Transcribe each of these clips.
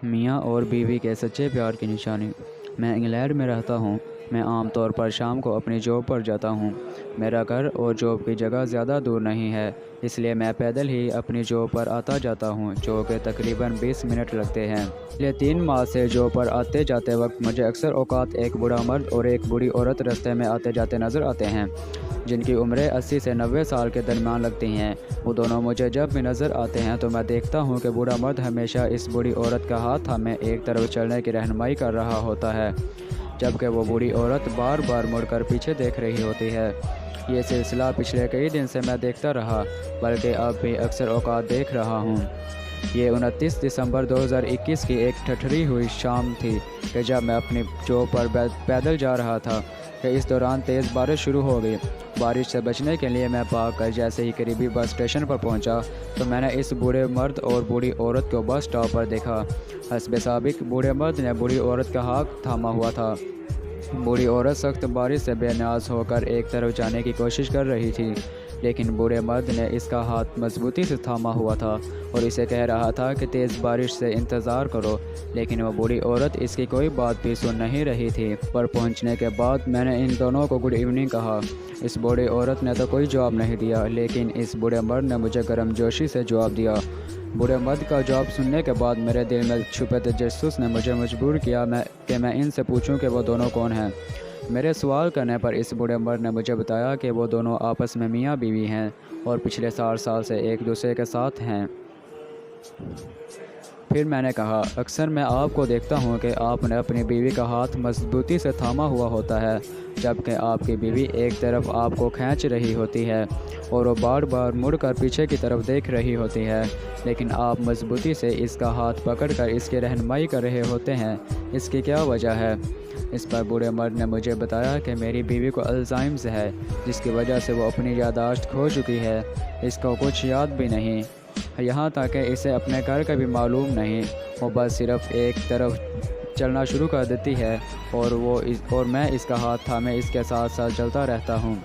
میاں اور بیوی کے سچے پیار کی نشانی۔ میں انگلینڈ میں رہتا ہوں۔ میں عام طور پر شام کو اپنی جاب پر جاتا ہوں۔ میرا گھر اور جاب کی جگہ زیادہ دور نہیں ہے، اس لیے میں پیدل ہی اپنی جاب پر آتا جاتا ہوں، جو کہ تقریباً 20 منٹ لگتے ہیں۔ پچھلے 3 ماہ سے جاب پر آتے جاتے وقت مجھے اکثر اوقات ایک بوڑھا مرد اور ایک بوڑھی عورت راستے میں آتے جاتے نظر آتے ہیں، جن کی عمریں 80 سے 90 سال کے درمیان لگتی ہیں۔ وہ دونوں مجھے جب بھی نظر آتے ہیں تو میں دیکھتا ہوں کہ بوڑھا مرد ہمیشہ اس بوڑھی عورت کا ہاتھ تھامے ایک طرف چلنے کی رہنمائی کر رہا ہوتا ہے، جبکہ وہ بوڑھی عورت بار بار مڑ کر پیچھے دیکھ رہی ہوتی ہے۔ یہ سلسلہ پچھلے کئی دن سے میں دیکھتا رہا، بلکہ اب بھی اکثر اوقات دیکھ رہا ہوں۔ یہ 29 دسمبر 2021 کی ایک ٹھٹھری ہوئی شام تھی کہ جب میں اپنی جاب پر پیدل جا رہا تھا کہ اس دوران تیز بارش شروع ہو گئی۔ بارش سے بچنے کے لیے میں بھاگ کر جیسے ہی قریبی بس اسٹیشن پر پہنچا تو میں نے اس بوڑھے مرد اور بوڑھی عورت کو بس اسٹاپ پر دیکھا۔ حسب سابق بوڑھے مرد نے بوڑھی عورت کا ہاتھ تھاما ہوا تھا۔ بوڑھی عورت سخت بارش سے بے نیاز ہو کر ایک طرف جانے کی کوشش کر رہی تھی، لیکن بوڑھے مرد نے اس کا ہاتھ مضبوطی سے تھاما ہوا تھا اور اسے کہہ رہا تھا کہ تیز بارش سے انتظار کرو، لیکن وہ بوڑھی عورت اس کی کوئی بات بھی سن نہیں رہی تھی۔ پر پہنچنے کے بعد میں نے ان دونوں کو گڈ ایوننگ کہا۔ اس بوڑھی عورت نے تو کوئی جواب نہیں دیا، لیکن اس بوڑھے مرد نے مجھے گرم جوشی سے جواب دیا۔ بوڑھے مرد کا جواب سننے کے بعد میرے دل میں چھپے تجسس نے مجھے مجبور کیا کہ میں ان سے پوچھوں کہ وہ دونوں کون ہیں۔ میرے سوال کرنے پر اس بوڑھے مرد نے مجھے بتایا کہ وہ دونوں آپس میں میاں بیوی ہیں اور پچھلے 60 سال سے ایک دوسرے کے ساتھ ہیں۔ پھر میں نے کہا، اکثر میں آپ کو دیکھتا ہوں کہ آپ نے اپنی بیوی کا ہاتھ مضبوطی سے تھاما ہوا ہوتا ہے، جبکہ آپ کی بیوی ایک طرف آپ کو کھینچ رہی ہوتی ہے اور وہ بار بار مڑ کر پیچھے کی طرف دیکھ رہی ہوتی ہے، لیکن آپ مضبوطی سے اس کا ہاتھ پکڑ کر اس کی رہنمائی کر رہے ہوتے ہیں۔ اس کی کیا وجہ ہے؟ اس پر بوڑھے مرد نے مجھے بتایا کہ میری بیوی کو الزائمر ہے، جس کی وجہ سے وہ اپنی یادداشت کھو چکی ہے۔ اس کو کچھ یاد بھی نہیں، یہاں تک کہ اسے اپنے گھر کا بھی معلوم نہیں۔ وہ بس صرف ایک طرف چلنا شروع کر دیتی ہے اور میں اس کا ہاتھ تھامے اس کے ساتھ ساتھ چلتا رہتا ہوں،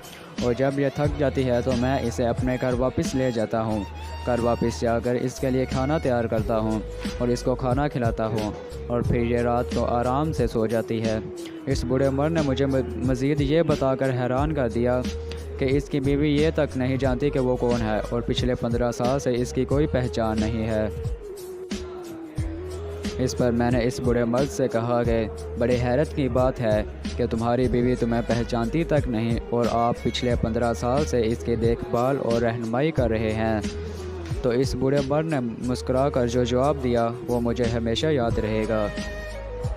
اور جب یہ تھک جاتی ہے تو میں اسے اپنے گھر واپس لے جاتا ہوں۔ گھر واپس جا کر اس کے لیے کھانا تیار کرتا ہوں اور اس کو کھانا کھلاتا ہوں، اور پھر یہ رات کو آرام سے سو جاتی ہے۔ اس بوڑھے مرد نے مجھے مزید یہ بتا کر حیران کر دیا کہ اس کی بیوی یہ تک نہیں جانتی کہ وہ کون ہے، اور پچھلے 15 سال سے اس کی کوئی پہچان نہیں ہے۔ اس پر میں نے اس بوڑھے مرد سے کہا کہ بڑی حیرت کی بات ہے کہ تمہاری بیوی تمہیں پہچانتی تک نہیں، اور آپ پچھلے 15 سال سے اس کی دیکھ بھال اور رہنمائی کر رہے ہیں۔ تو اس بوڑھے مرد نے مسکرا کر جو جواب دیا وہ مجھے ہمیشہ یاد رہے گا۔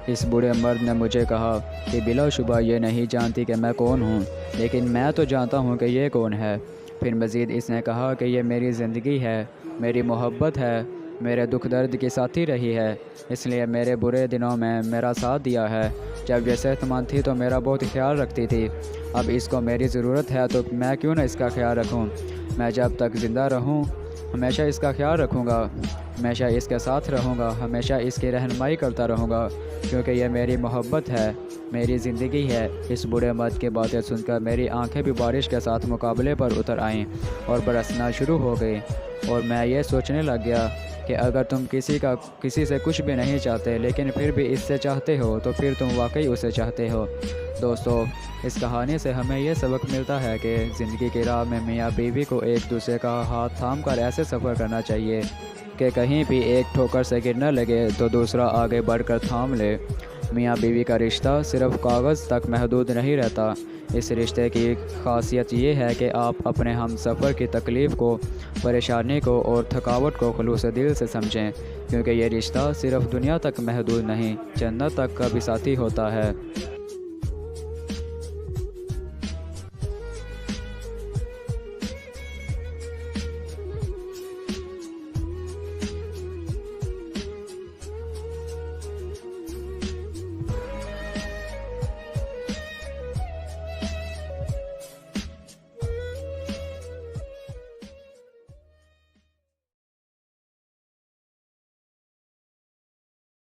اس بوڑھے مرد نے مجھے کہا کہ بلا شبہ یہ نہیں جانتی کہ میں کون ہوں، لیکن میں تو جانتا ہوں کہ یہ کون ہے۔ پھر مزید اس نے کہا کہ یہ میری زندگی ہے، میری محبت ہے، میرے دکھ درد کی ساتھی رہی ہے، اس لیے میرے برے دنوں میں میرا ساتھ دیا ہے۔ جب یہ صحت مند تھی تو میرا بہت خیال رکھتی تھی، اب اس کو میری ضرورت ہے تو میں کیوں نہ اس کا خیال رکھوں۔ میں جب تک زندہ رہوں ہمیشہ اس کا خیال رکھوں گا، ہمیشہ اس کے ساتھ رہوں گا، ہمیشہ اس کی رہنمائی کرتا رہوں گا، کیونکہ یہ میری محبت ہے، میری زندگی ہے۔ اس بوڑھے مرد کی باتیں سن کر میری آنکھیں بھی بارش کے ساتھ مقابلے پر اتر آئیں اور برسنا شروع ہو گئی، اور میں یہ سوچنے لگ گیا کہ اگر تم کسی سے کچھ بھی نہیں چاہتے لیکن پھر بھی اس سے چاہتے ہو تو پھر تم واقعی اسے چاہتے ہو۔ دوستو، اس کہانی سے ہمیں یہ سبق ملتا ہے کہ زندگی کی راہ میں میاں بیوی کو ایک دوسرے کا ہاتھ تھام کر ایسے سفر کرنا چاہیے کہ کہیں بھی ایک ٹھوکر سے گرنا لگے تو دوسرا آگے بڑھ کر تھام لے۔ میاں بیوی کا رشتہ صرف کاغذ تک محدود نہیں رہتا۔ اس رشتے کی خاصیت یہ ہے کہ آپ اپنے ہم سفر کی تکلیف کو، پریشانی کو اور تھکاوٹ کو خلوص دل سے سمجھیں، کیونکہ یہ رشتہ صرف دنیا تک محدود نہیں، جنت تک کا بھی ساتھی ہوتا ہے۔